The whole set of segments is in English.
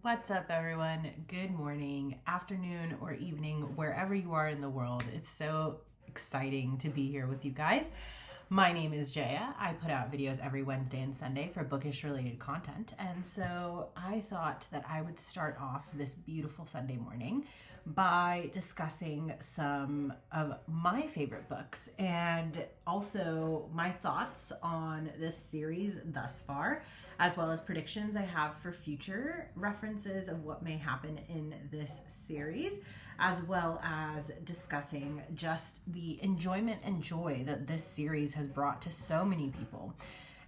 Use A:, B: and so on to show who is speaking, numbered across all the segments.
A: What's up, everyone? Good morning, afternoon, or evening, wherever you are in the world. It's so exciting to be here with you guys. My name is Jaya. I put out videos every Wednesday and Sunday for bookish related content. And so I thought that I would start off this beautiful Sunday morning by discussing some of my favorite books and also my thoughts on this series thus far, as well as predictions I have for future references of what may happen in this series, as well as discussing just the enjoyment and joy that this series has brought to so many people.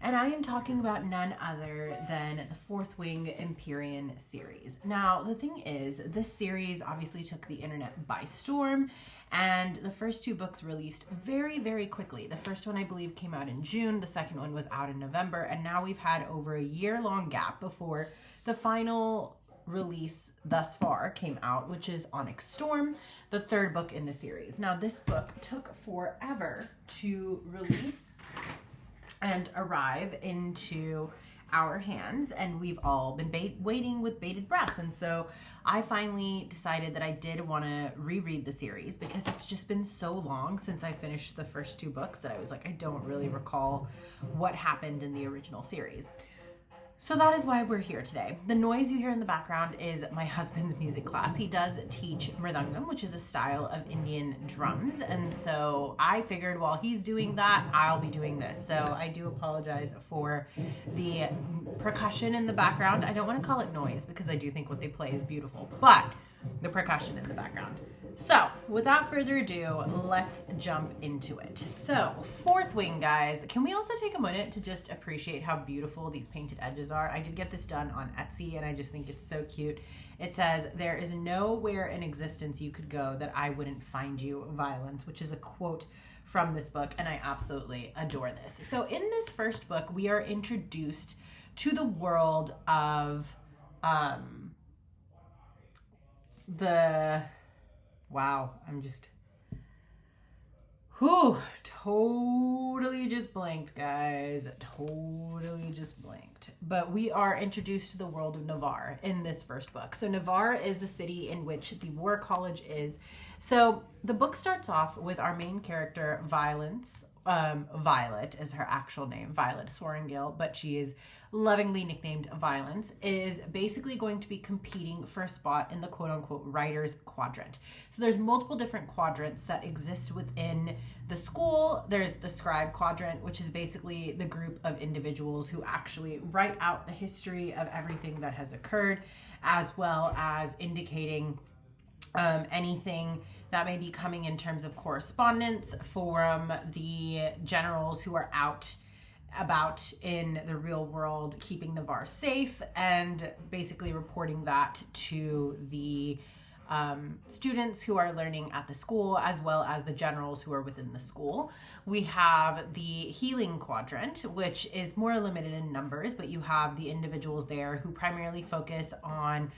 A: And I am talking about none other than the Fourth Wing Empyrean series. Now, the thing is, this series obviously took the internet by storm, and the first two books released very, very quickly. The first one, I believe, came out in June. The second one was out in November, and now we've had over a year-long gap before the final release thus far came out, which is Onyx Storm, the third book in the series. Now, this book took forever to release and arrive into our hands, and we've all been waiting with bated breath. And so I finally decided that I did want to reread the series because it's just been so long since I finished the first two books that I was like, I don't really recall what happened in the original series. So that is why we're here today. The noise you hear in the background is my husband's music class. He does teach mridangam, which is a style of Indian drums. And so I figured while he's doing that, I'll be doing this. So I do apologize for the percussion in the background. I don't want to call it noise because I do think what they play is beautiful, but the percussion in the background. So without further ado, let's jump into it. So Fourth Wing, guys, can we also take a minute to just appreciate how beautiful these painted edges are? I did get this done on Etsy and I just think it's so cute. It says, "There is nowhere in existence you could go that I wouldn't find you, Violence," which is a quote from this book, and I absolutely adore this. So in this first book, we are introduced to the world of totally just blanked, guys. Totally just blanked. But we are introduced to the world of Navarre in this first book. So Navarre is the city in which the War College is. So the book starts off with our main character, Violence. Violet is her actual name, Violet Swaringale, but she is lovingly nicknamed Violence, is basically going to be competing for a spot in the quote-unquote writer's quadrant. So there's multiple different quadrants that exist within the school. There's the scribe quadrant, which is basically the group of individuals who actually write out the history of everything that has occurred, as well as indicating anything that may be coming in terms of correspondence from the generals who are out about in the real world, keeping Navarre safe, and basically reporting that to the students who are learning at the school, as well as the generals who are within the school. We have the healing quadrant, which is more limited in numbers, but you have the individuals there who primarily focus on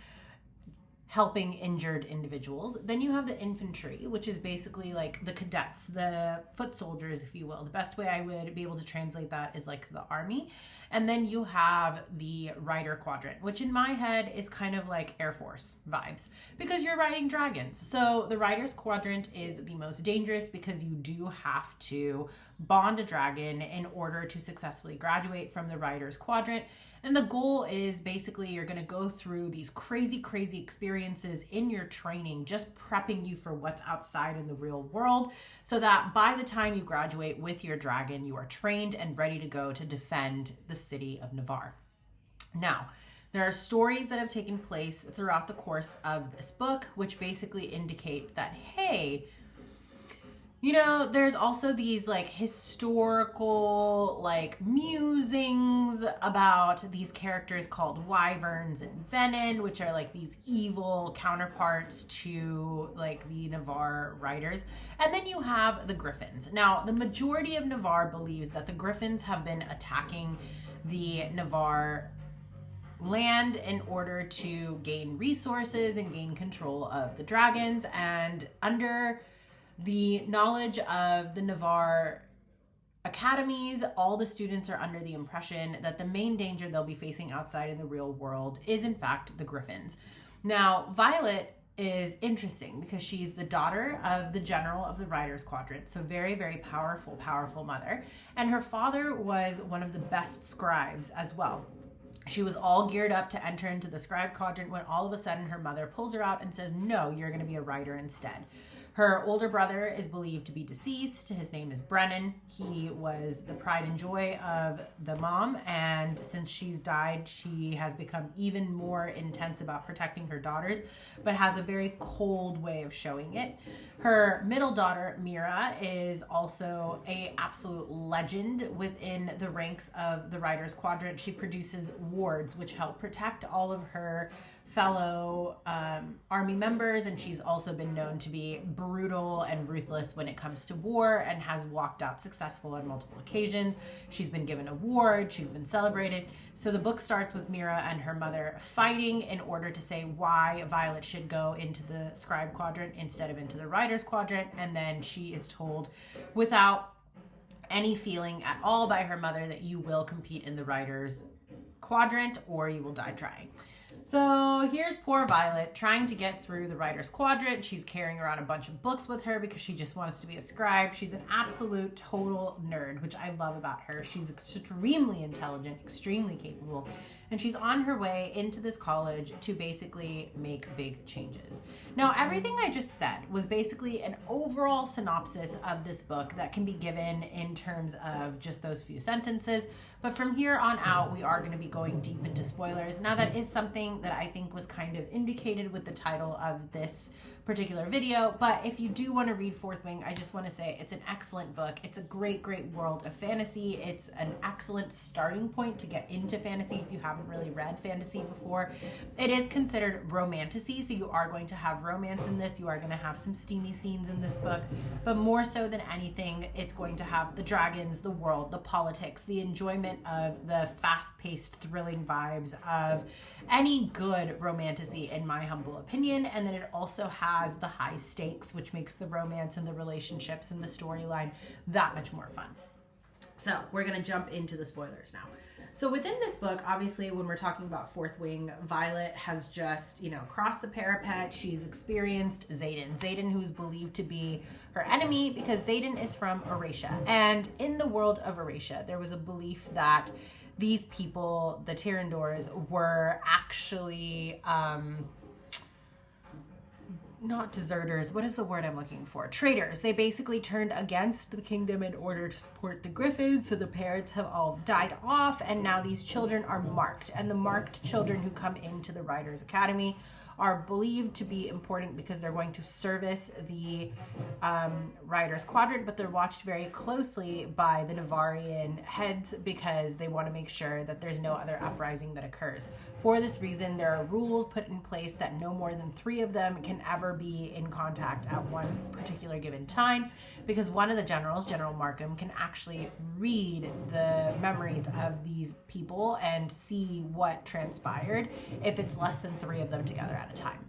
A: helping injured individuals. Then you have the infantry, which is basically like the cadets, the foot soldiers, if you will. The best way I would be able to translate that is like the army. And then you have the rider quadrant, which in my head is kind of like Air Force vibes because you're riding dragons. So the rider's quadrant is the most dangerous because you do have to bond a dragon in order to successfully graduate from the rider's quadrant. And the goal is basically you're going to go through these crazy, crazy experiences in your training, just prepping you for what's outside in the real world so that by the time you graduate with your dragon, you are trained and ready to go to defend the city of Navarre. Now, there are stories that have taken place throughout the course of this book, which basically indicate that, hey, you know, there's also these like historical like musings about these characters called wyverns and venin, which are like these evil counterparts to like the Navarre riders. And then you have the griffins. Now, the majority of Navarre believes that the griffins have been attacking the Navarre land in order to gain resources and gain control of the dragons. And under the knowledge of the Navarre academies, all the students are under the impression that the main danger they'll be facing outside in the real world is in fact the Griffins. Now, Violet is interesting because she's the daughter of the general of the Riders Quadrant, so very, very powerful mother. And her father was one of the best scribes as well. She was all geared up to enter into the scribe quadrant when all of a sudden her mother pulls her out and says, no, you're going to be a writer instead. Her older brother is believed to be deceased. His name is Brennan. He was the pride and joy of the mom, and since she's died, she has become even more intense about protecting her daughters, but has a very cold way of showing it. Her middle daughter, Mira, is also an absolute legend within the ranks of the Riders Quadrant. She produces wards, which help protect all of her fellow army members, and she's also been known to be brutal and ruthless when it comes to war and has walked out successful on multiple occasions. She's been given an award, she's been celebrated. So the book starts with Mira and her mother fighting in order to say why Violet should go into the scribe quadrant instead of into the writers quadrant, and then she is told without any feeling at all by her mother that you will compete in the writers quadrant or you will die trying. So here's poor Violet trying to get through the writer's quadrant. She's carrying around a bunch of books with her because she just wants to be a scribe. She's an absolute total nerd, which I love about her. She's extremely intelligent, extremely capable, and she's on her way into this college to basically make big changes. Now, everything I just said was basically an overall synopsis of this book that can be given in terms of just those few sentences. But from here on out, we are going to be going deep into spoilers. Now, that is something that I think was kind of indicated with the title of this particular video. But if you do want to read Fourth Wing, I just want to say it's an excellent book. It's a great, great world of fantasy. It's an excellent starting point to get into fantasy if you haven't really read fantasy before. It is considered romantasy, so you are going to have romance in this. You are going to have some steamy scenes in this book. But more so than anything, it's going to have the dragons, the world, the politics, the enjoyment of the fast-paced, thrilling vibes of any good romantasy, in my humble opinion. And then it also has the high stakes, which makes the romance and the relationships and the storyline that much more fun. So we're going to jump into the spoilers now. So within this book, obviously, when we're talking about Fourth Wing, Violet has just, crossed the parapet. She's experienced Xaden, who's believed to be her enemy because Xaden is from Eurasia. And in the world of Eurasia, there was a belief that these people, the Tyrandors, were actually not deserters. What is the word I'm looking for? Traitors. They basically turned against the kingdom in order to support the Griffins. So the parents have all died off, and now these children are marked. And the marked children who come into the Riders Academy are believed to be important because they're going to service the Riders Quadrant, but they're watched very closely by the Navarian heads because they want to make sure that there's no other uprising that occurs. For this reason, there are rules put in place that no more than 3 of them can ever be in contact at one particular given time, because one of the generals, General Markham, can actually read the memories of these people and see what transpired if it's less than 3 of them together at a time.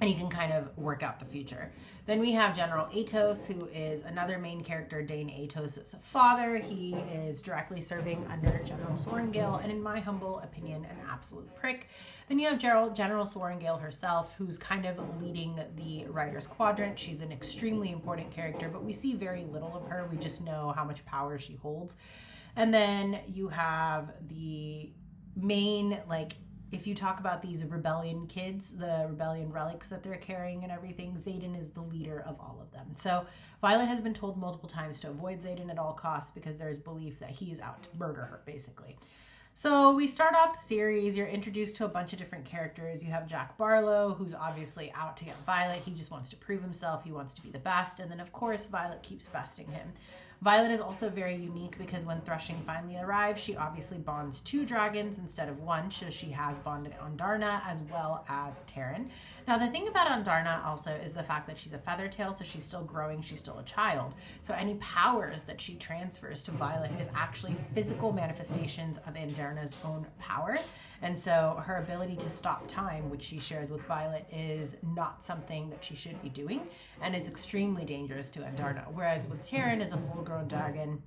A: And you can kind of work out the future. Then we have General Atos, who is another main character, Dane Atos' father. He is directly serving under General Sorrengail, and in my humble opinion, an absolute prick. Then you have General Sorrengail herself, who's kind of leading the Riders Quadrant. She's an extremely important character, but we see very little of her. We just know how much power she holds. And then you have the main, if you talk about these rebellion kids, the rebellion relics that they're carrying and everything, Xaden is the leader of all of them. So Violet has been told multiple times to avoid Xaden at all costs because there's belief that he's out to murder her, basically. So we start off the series, you're introduced to a bunch of different characters. You have Jack Barlow, who's obviously out to get Violet. He just wants to prove himself. He wants to be the best. And then, of course, Violet keeps besting him. Violet is also very unique because when Threshing finally arrives, she obviously bonds 2 dragons instead of 1, so she has bonded Ondarna as well as Terran. Now, the thing about Ondarna also is the fact that she's a Feathertail, so she's still growing, she's still a child. So any powers that she transfers to Violet is actually physical manifestations of Ondarna's own power. And so her ability to stop time, which she shares with Violet, is not something that she should be doing and is extremely dangerous to Ondarna. Whereas with Terran as a full-grown dragon,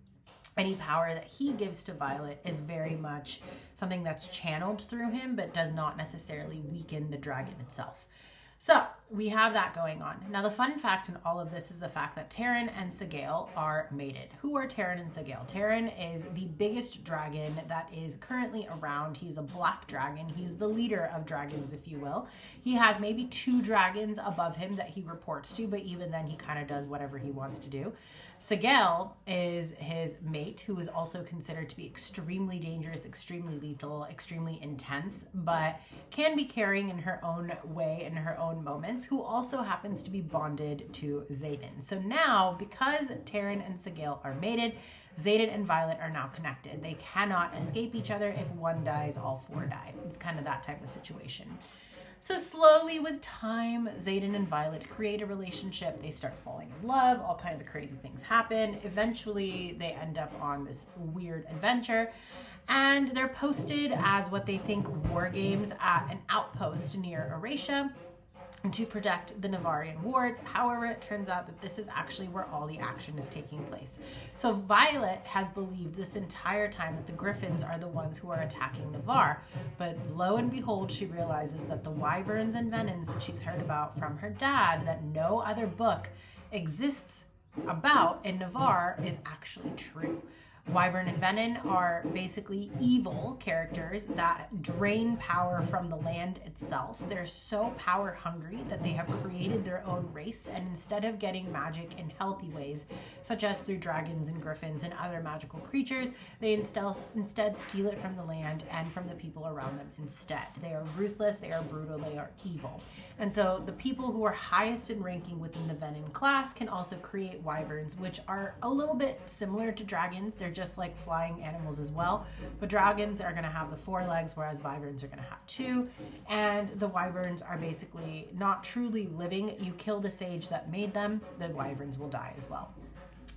A: any power that he gives to Violet is very much something that's channeled through him, but does not necessarily weaken the dragon itself. So we have that going on. Now, the fun fact in all of this is the fact that Taran and Sgaeyl are mated. Who are Taran and Sgaeyl? Taran is the biggest dragon that is currently around. He's a black dragon. He's the leader of dragons, if you will. He has maybe 2 dragons above him that he reports to, but even then he kind of does whatever he wants to do. Sgaeyl is his mate, who is also considered to be extremely dangerous, extremely lethal, extremely intense, but can be caring in her own way, in her own moments, who also happens to be bonded to Xaden. So now, because Taran and Sgaeyl are mated, Xaden and Violet are now connected. They cannot escape each other. If one dies, all 4 die. It's kind of that type of situation. So slowly with time, Xaden and Violet create a relationship. They start falling in love. All kinds of crazy things happen. Eventually, they end up on this weird adventure. And they're posted as what they think war games at an outpost near Erasia to protect the Navarian wards. However, it turns out that this is actually where all the action is taking place. So Violet has believed this entire time that the Griffins are the ones who are attacking Navarre, but lo and behold, she realizes that the wyverns and venons that she's heard about from her dad, that no other book exists about in Navarre, is actually true. Wyvern and Venom are basically evil characters that drain power from the land itself. They're so power hungry that they have created their own race, and instead of getting magic in healthy ways, such as through dragons and griffins and other magical creatures, they instead steal it from the land and from the people around them instead. They are ruthless, they are brutal, they are evil. And so the people who are highest in ranking within the Venom class can also create wyverns, which are a little bit similar to dragons. They're just like flying animals as well, but dragons are going to have the 4 legs, whereas wyverns are going to have 2, and the wyverns are basically not truly living. You kill the sage that made them, the wyverns will die as well.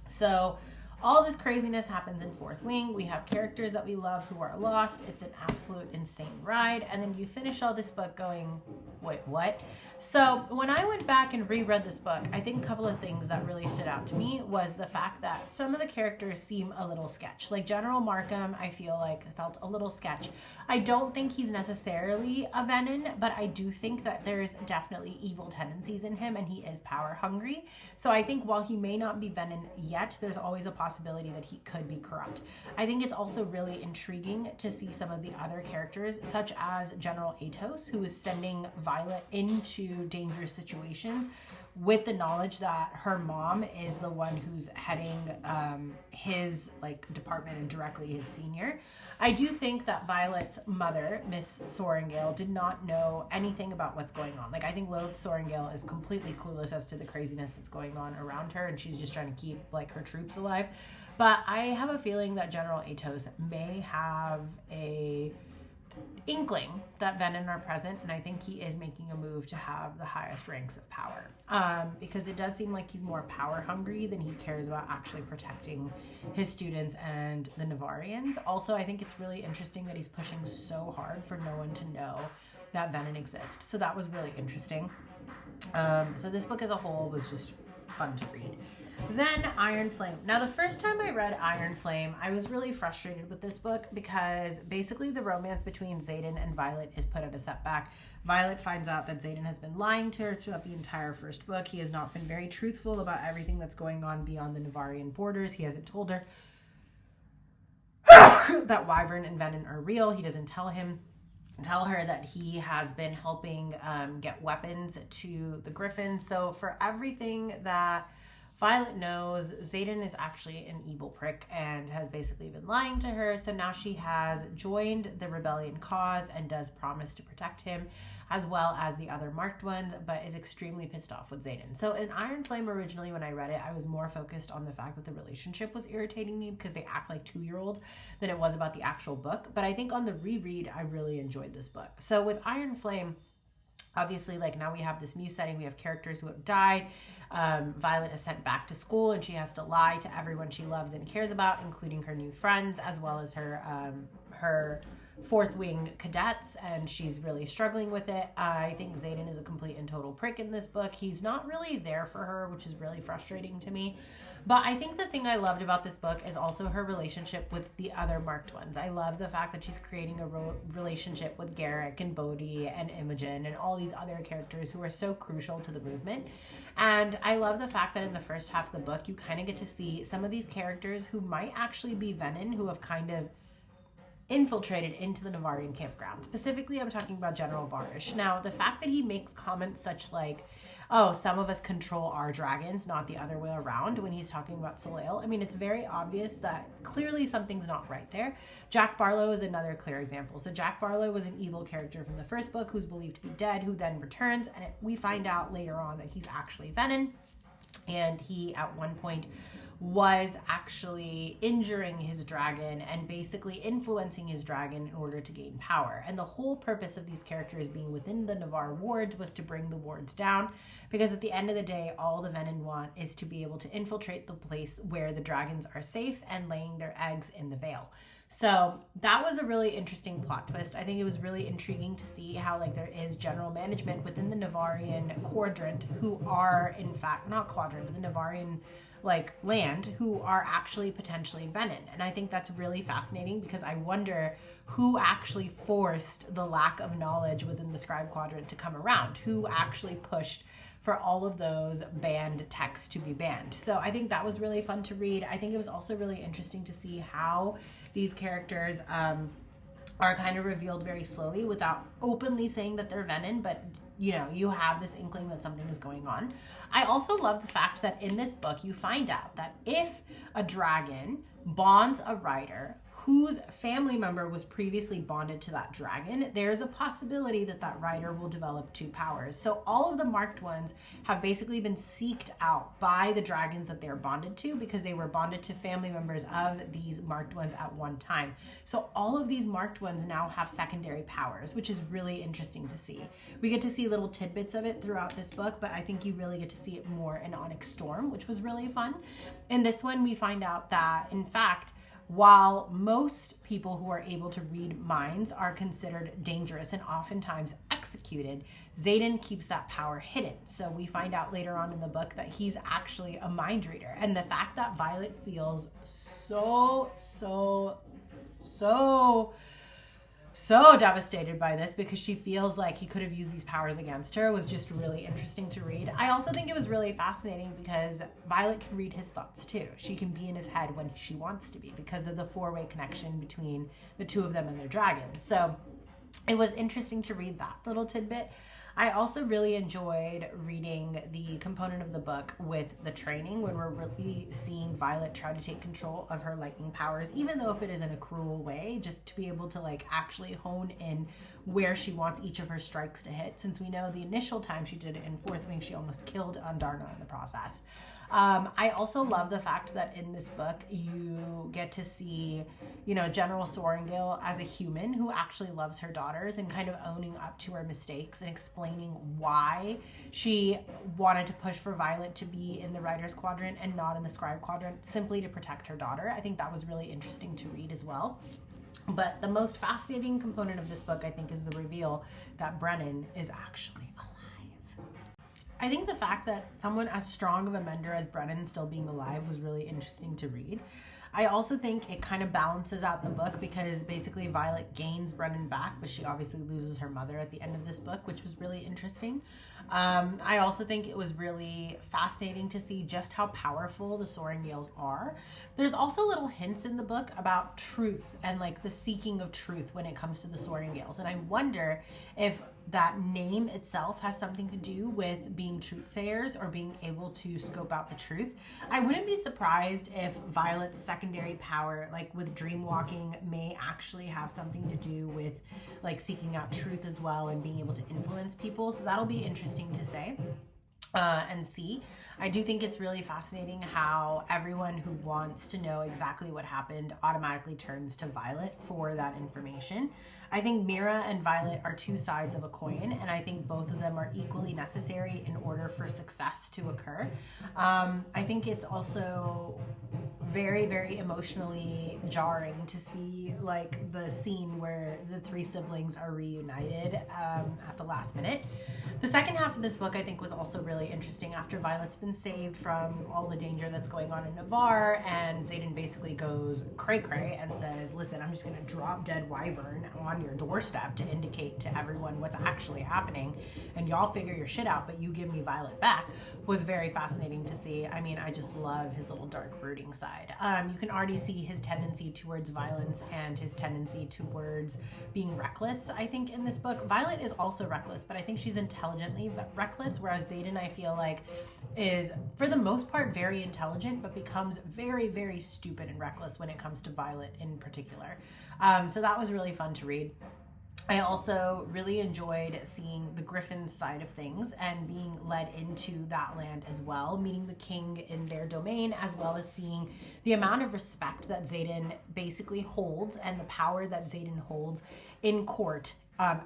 A: So all this craziness happens in 4th Wing. We have characters that we love who are lost. It's an absolute insane ride. And then you finish all this book going, wait, what? So when I went back and reread this book, I think a couple of things that really stood out to me was the fact that some of the characters seem a little sketch. Like General Markham, I feel like felt a little sketch. I don't think he's necessarily a Venom, but I do think that there's definitely evil tendencies in him, and he is power hungry. So I think while he may not be Venom yet, there's always a possibility that he could be corrupt. I think it's also really intriguing to see some of the other characters, such as General Atos, who is sending Violet into dangerous situations with the knowledge that her mom is the one who's heading his department and directly his senior. I do think that Violet's mother, Miss Sorrengail, did not know anything about what's going on. I think Lilith Sorrengail is completely clueless as to the craziness that's going on around her, and she's just trying to keep her troops alive. But I have a feeling that General Atos may have a inkling that Venom are present, and I think he is making a move to have the highest ranks of power, because it does seem like he's more power hungry than he cares about actually protecting his students and the Navarians. Also, I think it's really interesting that he's pushing so hard for no one to know that Venom exists, so that was really interesting. So this book as a whole was just fun to read. Then Iron Flame. Now, the first time I read Iron Flame, I was really frustrated with this book because basically the romance between Xaden and Violet is put at a setback. Violet finds out that Xaden has been lying to her throughout the entire first book. He has not been very truthful about everything that's going on beyond the Navarian borders. He hasn't told her that Wyvern and Venom are real. He doesn't tell her that he has been helping get weapons to the Griffins. So for everything that Violet knows, Xaden is actually an evil prick and has basically been lying to her. So now she has joined the rebellion cause and does promise to protect him, as well as the other marked ones, but is extremely pissed off with Xaden. So in Iron Flame, originally when I read it, I was more focused on the fact that the relationship was irritating me because they act like 2-year-olds than it was about the actual book. But I think on the reread, I really enjoyed this book. So with Iron Flame, obviously, now we have this new setting. We have characters who have died. Violet is sent back to school, and she has to lie to everyone she loves and cares about, including her new friends, as well as her fourth wing cadets, and she's really struggling with it. I think Xaden is a complete and total prick in this book. He's not really there for her, which is really frustrating to me. But I think the thing I loved about this book is also her relationship with the other marked ones. I love the fact that she's creating a relationship with Garrick and Bodhi and Imogen and all these other characters who are so crucial to the movement. And I love the fact that in the first half of the book, you kind of get to see some of these characters who might actually be Venin, who have kind of infiltrated into the Navarrian campground. Specifically, I'm talking about General Varish. Now, the fact that he makes comments such like, oh, some of us control our dragons, not the other way around, when he's talking about Soleil. I mean, it's very obvious that clearly something's not right there. Jack Barlow is another clear example. So Jack Barlow was an evil character from the first book who's believed to be dead, who then returns, and we find out later on that he's actually Venin. And he, at one point, was actually injuring his dragon and basically influencing his dragon in order to gain power. And the whole purpose of these characters being within the Navarre wards was to bring the wards down, because at the end of the day, all the Venin want is to be able to infiltrate the place where the dragons are safe and laying their eggs in the Vale. So that was a really interesting plot twist. I think it was really intriguing to see how like there is general management within the Navarrian quadrant who are in fact, not quadrant, but the Navarrian like land, who are actually potentially Venin. And I think that's really fascinating, because I wonder who actually forced the lack of knowledge within the scribe quadrant to come around, who actually pushed for all of those banned texts to be banned. So I think that was really fun to read. I think it was also really interesting to see how these characters are kind of revealed very slowly without openly saying that they're Venin, but you know, you have this inkling that something is going on. I also love the fact that in this book, you find out that if a dragon bonds a rider whose family member was previously bonded to that dragon, there's a possibility that that rider will develop 2 powers. So all of the marked ones have basically been seeked out by the dragons that they're bonded to, because they were bonded to family members of these marked ones at one time. So all of these marked ones now have secondary powers, which is really interesting to see. We get to see little tidbits of it throughout this book, but I think you really get to see it more in Onyx Storm, which was really fun. In this one, we find out that, in fact, while most people who are able to read minds are considered dangerous and oftentimes executed, Xaden keeps that power hidden. So we find out later on in the book that he's actually a mind reader. And the fact that Violet feels so devastated by this, because she feels like he could have used these powers against her, was just really interesting to read. I also think it was really fascinating because Violet can read his thoughts too. She can be in his head when she wants to be, because of the 4-way connection between the 2 of them and their dragons. So it was interesting to read that little tidbit. I also really enjoyed reading the component of the book with the training, when we're really seeing Violet try to take control of her lightning powers, even though if it is in a cruel way, just to be able to like actually hone in where she wants each of her strikes to hit, since we know the initial time she did it in Fourth Wing, she almost killed Andarna in the process. I also love the fact that in this book you get to see, you know, General Sorrengail as a human who actually loves her daughters and kind of owning up to her mistakes and explaining why she wanted to push for Violet to be in the Writer's Quadrant and not in the Scribe Quadrant, simply to protect her daughter. I think that was really interesting to read as well. But the most fascinating component of this book, I think, is the reveal that Brennan is actually alive. I think the fact that someone as strong of a mender as Brennan still being alive was really interesting to read. I also think it kind of balances out the book, because basically Violet gains Brennan back, but she obviously loses her mother at the end of this book, which was really interesting. I also think it was really fascinating to see just how powerful the Sorrengails are. There's also little hints in the book about truth and like the seeking of truth when it comes to the Sorrengails. And I wonder if that name itself has something to do with being truthsayers or being able to scope out the truth. I wouldn't be surprised if Violet's secondary power, like with dream walking, may actually have something to do with like seeking out truth as well and being able to influence people. So that'll be interesting to say and see. I do think it's really fascinating how everyone who wants to know exactly what happened automatically turns to Violet for that information. I think Mira and Violet are 2 sides of a coin, and I think both of them are equally necessary in order for success to occur. I think it's also very, very emotionally jarring to see like the scene where the three siblings are reunited at the last minute. The second half of this book I think was also really interesting after Violet's been saved from all the danger that's going on in Navarre, and Xaden basically goes cray-cray and says, listen, I'm just going to drop dead wyvern on your doorstep to indicate to everyone what's actually happening, and y'all figure your shit out, but you give me Violet back, was very fascinating to see. I mean, I just love his little dark brooding side. You can already see his tendency towards violence and his tendency towards being reckless, I think, in this book. Violet is also reckless, but I think she's intelligently reckless, whereas Xaden, I feel like, is, for the most part, very intelligent, but becomes very, very stupid and reckless when it comes to Violet in particular. So that was really fun to read. I also really enjoyed seeing the Griffin side of things and being led into that land as well, meeting the king in their domain, as well as seeing the amount of respect that Xaden basically holds and the power that Xaden holds in court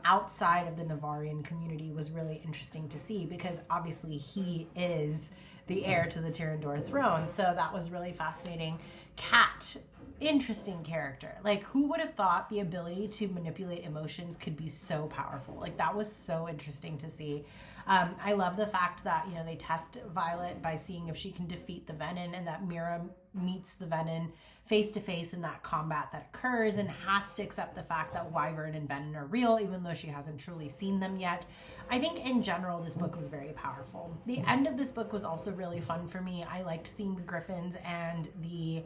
A: outside of the Navarrian community was really interesting to see, because obviously he is the heir to the Tyrrendor throne. So that was really fascinating. Cat, interesting character. Like, who would have thought the ability to manipulate emotions could be so powerful? Like, that was so interesting to see. I love the fact that, you know, they test Violet by seeing if she can defeat the Venin, and that Mira meets the Venin face to face in that combat that occurs and has to accept the fact that Wyvern and Venin are real, even though she hasn't truly seen them yet. I think in general, this book was very powerful. The end of this book was also really fun for me. I liked seeing the Griffins and the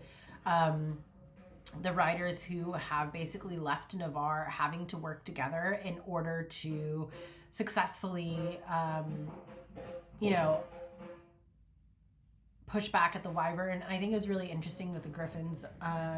A: riders who have basically left Navarre having to work together in order to successfully, push back at the Wyvern. And I think it was really interesting that the Griffins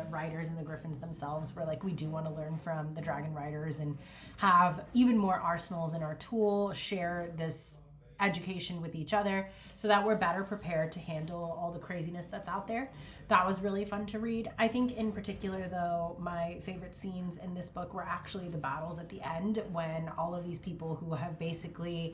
A: riders and the Griffins themselves were like, we do want to learn from the Dragon Riders and have even more arsenals in our tool, share this education with each other so that we're better prepared to handle all the craziness that's out there. That was really fun to read. I think in particular, though, my favorite scenes in this book were actually the battles at the end, when all of these people who have basically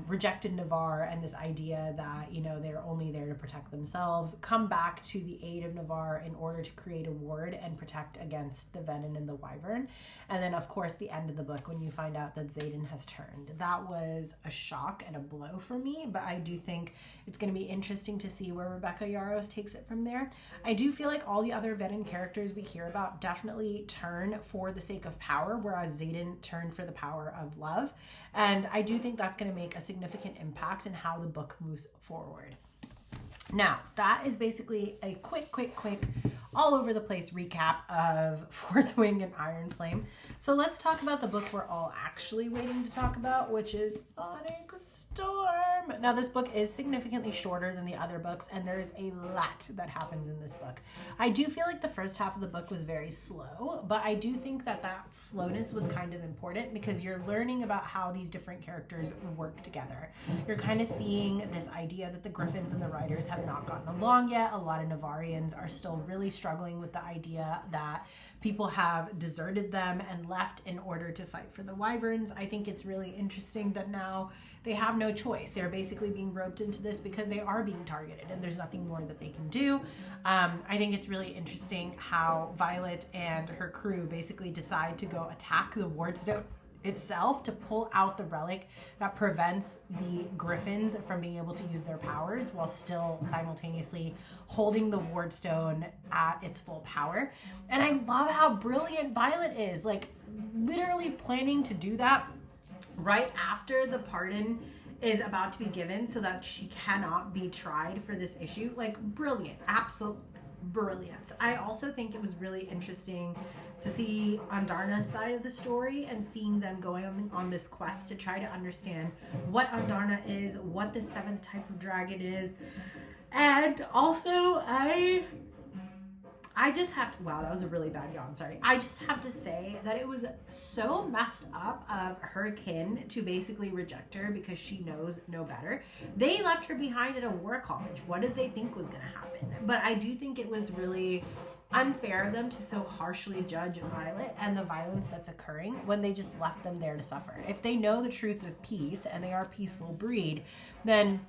A: rejected Navarre and this idea that, you know, they're only there to protect themselves, come back to the aid of Navarre in order to create a ward and protect against the Venin and the Wyvern. And then, of course, the end of the book when you find out that Xaden has turned. That was a shock and a blow for me, but I do think it's going to be interesting to see where Rebecca Yarros takes it from there. I do feel like all the other Venin characters we hear about definitely turn for the sake of power, whereas Xaden turned for the power of love. And I do think that's going to make a significant impact in how the book moves forward. Now, that is basically a quick, all over the place recap of Fourth Wing and Iron Flame. So let's talk about the book we're all actually waiting to talk about, which is Onyx Storm. Now, this book is significantly shorter than the other books, and there is a lot that happens in this book. I do feel like the first half of the book was very slow, but I do think that that slowness was kind of important because you're learning about how these different characters work together. You're kind of seeing this idea that the Griffins and the Riders have not gotten along yet. A lot of Navarrians are still really struggling with the idea that people have deserted them and left in order to fight for the Wyverns. I think it's really interesting that now they have no choice. They're basically being roped into this because they are being targeted and there's nothing more that they can do. I think it's really interesting how Violet and her crew basically decide to go attack the Wardstone itself to pull out the relic that prevents the Griffins from being able to use their powers while still simultaneously holding the Wardstone at its full power. And I love how brilliant Violet is, like literally planning to do that right after the pardon is about to be given so that she cannot be tried for this issue. Like, brilliant, absolute brilliance. I also think it was really interesting to see Andarna's side of the story and seeing them going on this quest to try to understand what Andarna is, what the seventh type of dragon is. And also, I just have to, wow, that was a really bad yawn, sorry. I just have to say that it was so messed up of her kin to basically reject her because she knows no better. They left her behind at a war college. What did they think was going to happen? But I do think it was really unfair of them to so harshly judge Violet and the violence that's occurring when they just left them there to suffer. If they know the truth of peace and they are a peaceful breed, then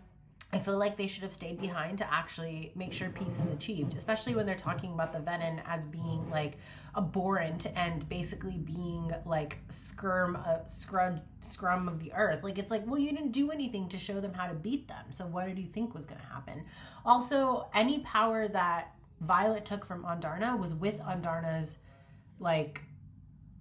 A: I feel like they should have stayed behind to actually make sure peace is achieved, especially when they're talking about the Venin as being like abhorrent and basically being like scrum of the earth. Like, it's like, well, you didn't do anything to show them how to beat them. So what did you think was going to happen? Also, any power that Violet took from Ondarna was with Ondarna's like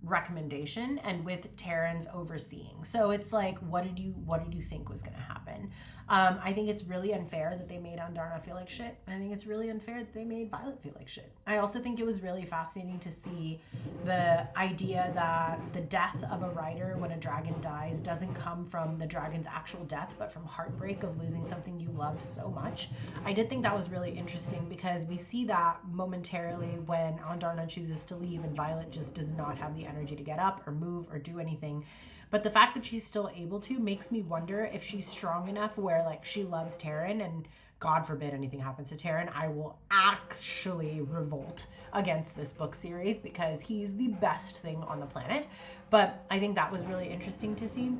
A: recommendation and with Taryn's overseeing. So it's like, what did you think was going to happen? I think it's really unfair that they made Ondarna feel like shit. I think it's really unfair that they made Violet feel like shit. I also think it was really fascinating to see the idea that the death of a rider when a dragon dies doesn't come from the dragon's actual death, but from heartbreak of losing something you love so much. I did think that was really interesting because we see that momentarily when Ondarna chooses to leave and Violet just does not have the energy to get up or move or do anything. But the fact that she's still able to makes me wonder if she's strong enough where like she loves Taryn, and God forbid anything happens to Taryn, I will actually revolt against this book series because he's the best thing on the planet. But I think that was really interesting to see.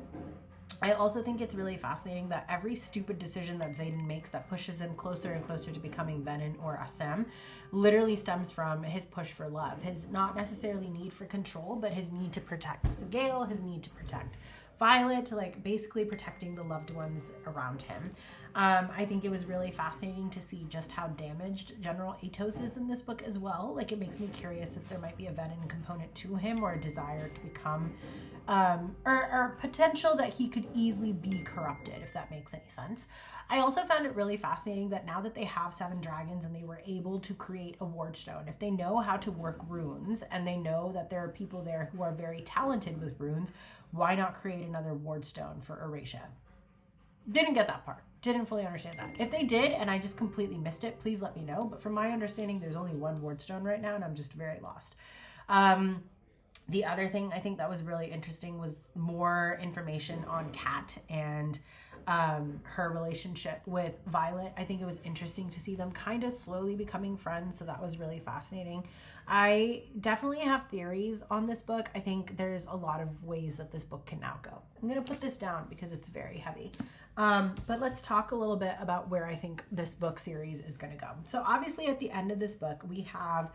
A: I also think it's really fascinating that every stupid decision that Xaden makes that pushes him closer and closer to becoming Venin or Assem literally stems from his push for love. His not necessarily need for control, but his need to protect Sigale, his need to protect Violet, like basically protecting the loved ones around him. I think it was really fascinating to see just how damaged General Atos is in this book as well. Like, it makes me curious if there might be a Venin component to him or a desire to become or potential that he could easily be corrupted, if that makes any sense. I also found it really fascinating that now that they have 7 dragons and they were able to create a wardstone, if they know how to work runes and they know that there are people there who are very talented with runes, why not create another wardstone for Erasia? Didn't get that part. Didn't fully understand that. If they did and I just completely missed it, please let me know. But from my understanding, there's only one wardstone right now and I'm just very lost. The other thing I think that was really interesting was more information on Kat and her relationship with Violet. I think it was interesting to see them kind of slowly becoming friends, so that was really fascinating. I definitely have theories on this book. I think there's a lot of ways that this book can now go. I'm going to put this down because it's very heavy. But let's talk a little bit about where I think this book series is going to go. So obviously at the end of this book, we have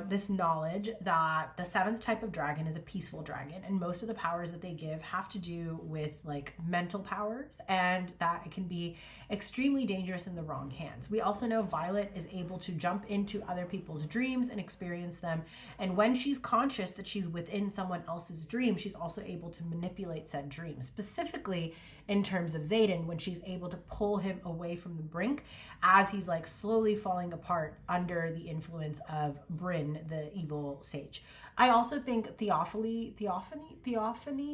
A: this knowledge that the 7th type of dragon is a peaceful dragon, and most of the powers that they give have to do with like mental powers, and that it can be extremely dangerous in the wrong hands. We also know Violet is able to jump into other people's dreams and experience them, and when she's conscious that she's within someone else's dream, she's also able to manipulate said dreams, specifically in terms of Xaden, when she's able to pull him away from the brink as he's like slowly falling apart under the influence of Bryn, the evil sage. I also think Theophany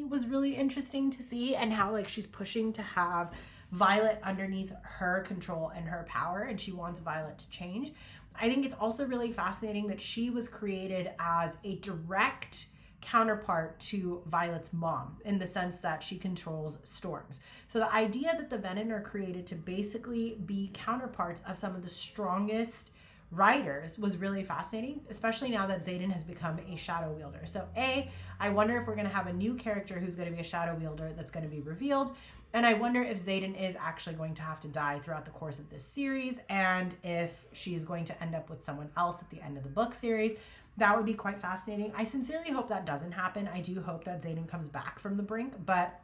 A: was really interesting to see, and how like she's pushing to have Violet underneath her control and her power, and she wants Violet to change. I think it's also really fascinating that she was created as a direct counterpart to Violet's mom, in the sense that she controls storms. So the idea that the Venin are created to basically be counterparts of some of the strongest riders was really fascinating, especially now that Xaden has become a shadow wielder. So I wonder if we're going to have a new character who's going to be a shadow wielder that's going to be revealed. And I wonder if Xaden is actually going to have to die throughout the course of this series, and if she's going to end up with someone else at the end of the book series. That would be quite fascinating. I sincerely hope that doesn't happen. I do hope that Xaden comes back from the brink, but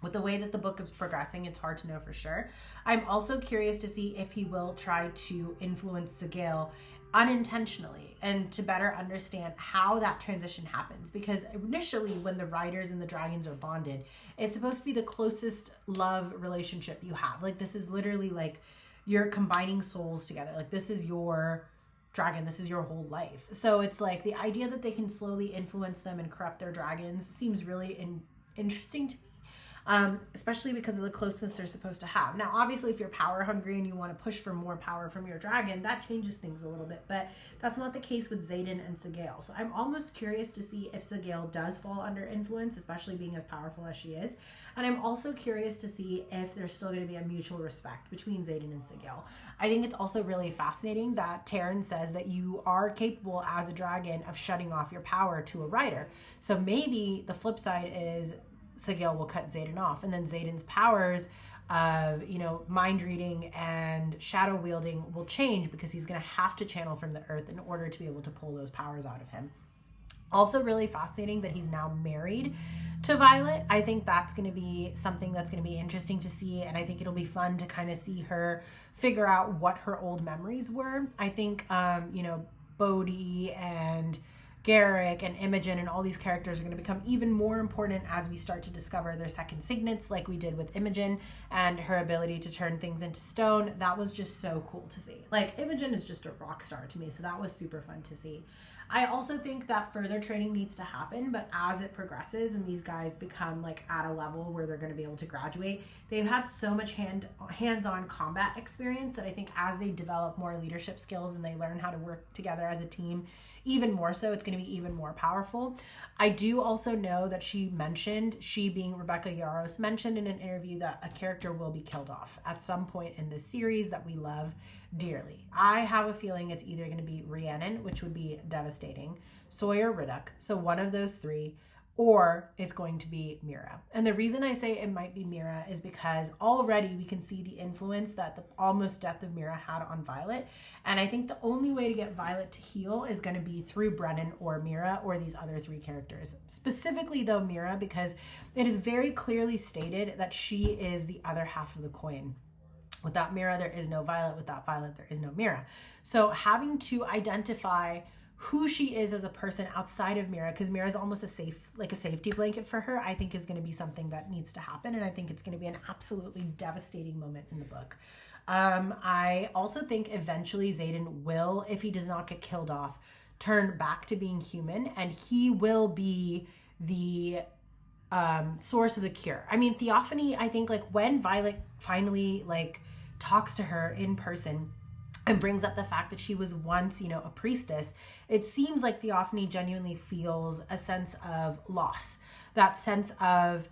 A: with the way that the book is progressing, it's hard to know for sure. I'm also curious to see if he will try to influence Sigale unintentionally, and to better understand how that transition happens, because initially when the riders and the dragons are bonded, it's supposed to be the closest love relationship you have. Like, this is literally like you're combining souls together. Like, this is your dragon, this is your whole life. So it's like the idea that they can slowly influence them and corrupt their dragons seems really interesting to me. Especially because of the closeness they're supposed to have. Now, obviously, if you're power hungry and you want to push for more power from your dragon, that changes things a little bit, but that's not the case with Xaden and Sigale. So I'm almost curious to see if Sigale does fall under influence, especially being as powerful as she is. And I'm also curious to see if there's still going to be a mutual respect between Xaden and Sigale. I think it's also really fascinating that Taryn says that you are capable as a dragon of shutting off your power to a rider. So maybe the flip side is Sigil will cut Xaden off. And then Xaden's powers of, mind reading and shadow wielding will change because he's going to have to channel from the earth in order to be able to pull those powers out of him. Also really fascinating that he's now married to Violet. I think that's going to be something that's going to be interesting to see, and I think it'll be fun to kind of see her figure out what her old memories were. I think, Bodhi and Garrick and Imogen and all these characters are going to become even more important as we start to discover their second signets, like we did with Imogen and her ability to turn things into stone. That was just so cool to see. Like, Imogen is just a rock star to me, so that was super fun to see. I also think that further training needs to happen, but as it progresses and these guys become like at a level where they're going to be able to graduate, they've had so much hands-on combat experience that I think as they develop more leadership skills and they learn how to work together as a team, even more so, it's going to be even more powerful. I do also know that she being Rebecca Yarros, mentioned in an interview that a character will be killed off at some point in this series that we love dearly. I have a feeling it's either going to be Rhiannon, which would be devastating, Sawyer Riddoch, so one of those three, or it's going to be Mira. And the reason I say it might be Mira is because already we can see the influence that the almost death of Mira had on Violet. And I think the only way to get Violet to heal is going to be through Brennan or Mira or these other three characters. Specifically though, Mira, because it is very clearly stated that she is the other half of the coin. Without Mira, there is no Violet. Without Violet, there is no Mira. So having to identify who she is as a person outside of Mira, because Mira is almost a safety blanket for her, I think is going to be something that needs to happen. And I think it's going to be an absolutely devastating moment in the book. I also think eventually Xaden will, if he does not get killed off, turn back to being human, and he will be the source of the cure. I mean, Theophany, I think like when Violet finally like talks to her in person and brings up the fact that she was once, a priestess, it seems like Theophany genuinely feels a sense of loss, that sense of,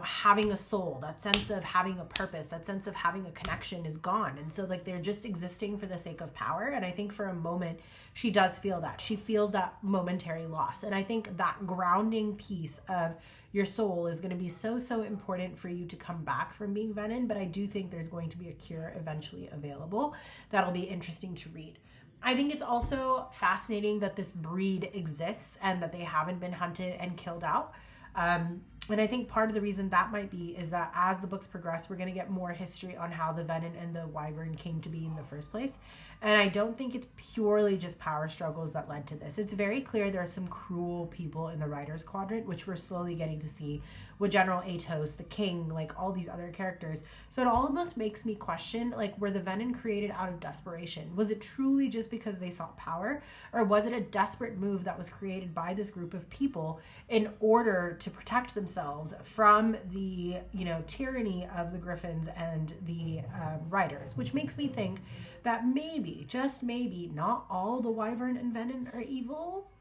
A: having a soul, that sense of having a purpose, that sense of having a connection is gone. And so like they're just existing for the sake of power. And I think for a moment she does feel that. She feels that momentary loss. And I think that grounding piece of your soul is going to be so important for you to come back from being Venom. But I do think there's going to be a cure eventually available that'll be interesting to read. I think it's also fascinating that this breed exists and that they haven't been hunted and killed out. And I think part of the reason that might be is that as the books progress, we're going to get more history on how the Venom and the Wyvern came to be in the first place. And I don't think it's purely just power struggles that led to this. It's very clear there are some cruel people in the Writers' Quadrant, which we're slowly getting to see with General Atos, the King, like all these other characters. So it almost makes me question, like, were the Venom created out of desperation? Was it truly just because they sought power? Or was it a desperate move that was created by this group of people in order to protect themselves from the, tyranny of the Griffins and the Riders? Which makes me think that maybe, just maybe, not all the Wyvern and Venom are evil.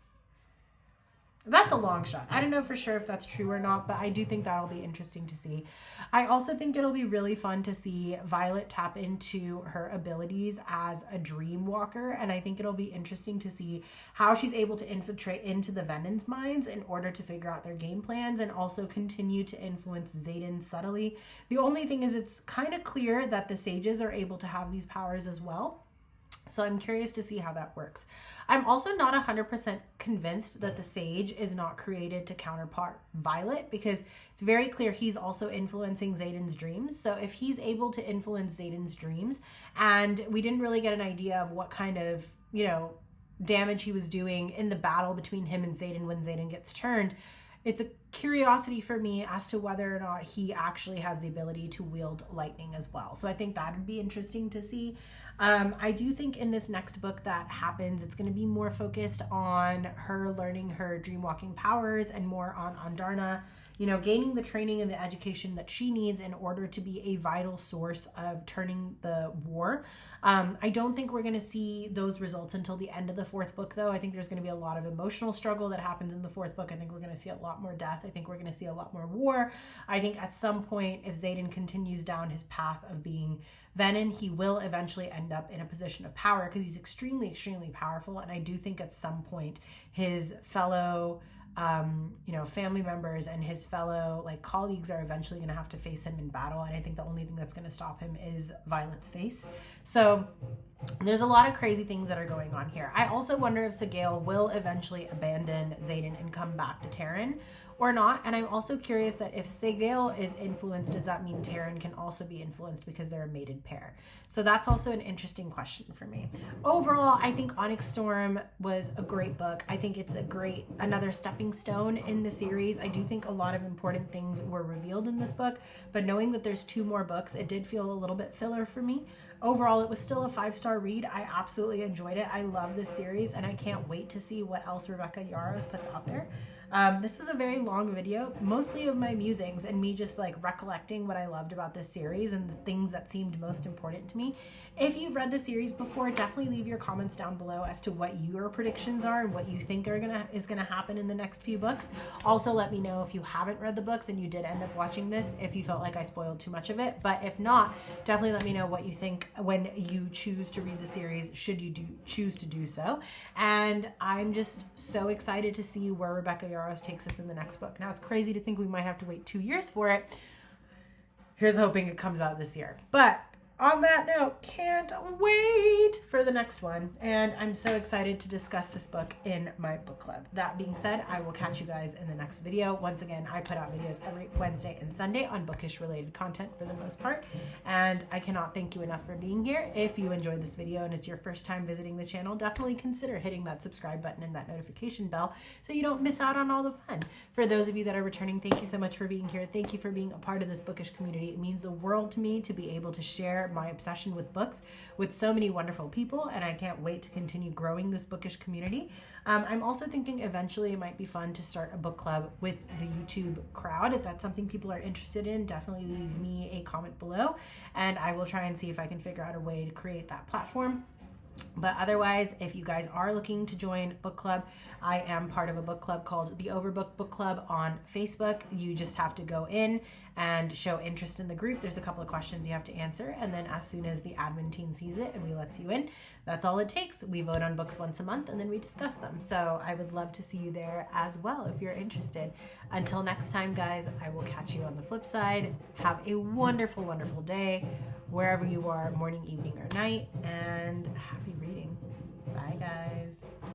A: That's a long shot. I don't know for sure if that's true or not, but I do think that'll be interesting to see. I also think it'll be really fun to see Violet tap into her abilities as a dream walker, and I think it'll be interesting to see how she's able to infiltrate into the Venom's minds in order to figure out their game plans and also continue to influence Xaden subtly. The only thing is it's kind of clear that the sages are able to have these powers as well. So I'm curious to see how that works. I'm also not 100% convinced that the Sage is not created to counterpart Violet, because it's very clear he's also influencing Xaden's dreams. So if he's able to influence Xaden's dreams, and we didn't really get an idea of what kind of, damage he was doing in the battle between him and Xaden when Xaden gets turned, it's a curiosity for me as to whether or not he actually has the ability to wield lightning as well. So I think that would be interesting to see. I do think in this next book that happens, it's going to be more focused on her learning her dreamwalking powers and more on Andarna, gaining the training and the education that she needs in order to be a vital source of turning the war. I don't think we're going to see those results until the end of the fourth book, though. I think there's going to be a lot of emotional struggle that happens in the fourth book. I think we're going to see a lot more death. I think we're going to see a lot more war. I think at some point, if Xaden continues down his path of being Venom, he will eventually end up in a position of power because he's extremely, extremely powerful. And I do think at some point his fellow family members and his fellow like colleagues are eventually going to have to face him in battle. And I think the only thing that's going to stop him is Violet's face. So there's a lot of crazy things that are going on here. I also wonder if Sgaeyl will eventually abandon Xaden and come back to Terran or not. And I'm also curious that if Sgaeyl is influenced, does that mean Terran can also be influenced because they're a mated pair? So that's also an interesting question for me. Overall, I think Onyx Storm was a great book. I think it's another stepping stone in the series. I do think a lot of important things were revealed in this book, but knowing that there's 2 more books, it did feel a little bit filler for me. Overall, it was still a 5-star read. I absolutely enjoyed it. I love this series, and I can't wait to see what else Rebecca Yarros puts out there. This was a very long video, mostly of my musings and me just like recollecting what I loved about this series and the things that seemed most important to me. If you've read the series before, definitely leave your comments down below as to what your predictions are and what you think is gonna happen in the next few books. Also, let me know if you haven't read the books and you did end up watching this, if you felt like I spoiled too much of it. But if not, definitely let me know what you think when you choose to read the series, should you choose to do so. And I'm just so excited to see where Rebecca Yarros takes us in the next book. Now, it's crazy to think we might have to wait 2 years for it. Here's hoping it comes out this year. But on that note, can't wait for the next one. And I'm so excited to discuss this book in my book club. That being said, I will catch you guys in the next video. Once again, I put out videos every Wednesday and Sunday on bookish related content for the most part. And I cannot thank you enough for being here. If you enjoyed this video and it's your first time visiting the channel, definitely consider hitting that subscribe button and that notification bell so you don't miss out on all the fun. For those of you that are returning, thank you so much for being here. Thank you for being a part of this bookish community. It means the world to me to be able to share my obsession with books with so many wonderful people, and I can't wait to continue growing this bookish community. I'm also thinking eventually it might be fun to start a book club with the YouTube crowd. If that's something people are interested in, definitely leave me a comment below and I will try and see if I can figure out a way to create that platform. But otherwise, if you guys are looking to join book club, I am part of a book club called the Overbook Book Club on Facebook. You just have to go in and show interest in the group. There's a couple of questions you have to answer, and then as soon as the admin team sees it and we lets you in, that's all it takes. We vote on books once a month and then we discuss them. So I would love to see you there as well if you're interested. Until next time, guys, I will catch you on the flip side. Have a wonderful, wonderful day wherever you are, morning, evening, or night, and happy reading.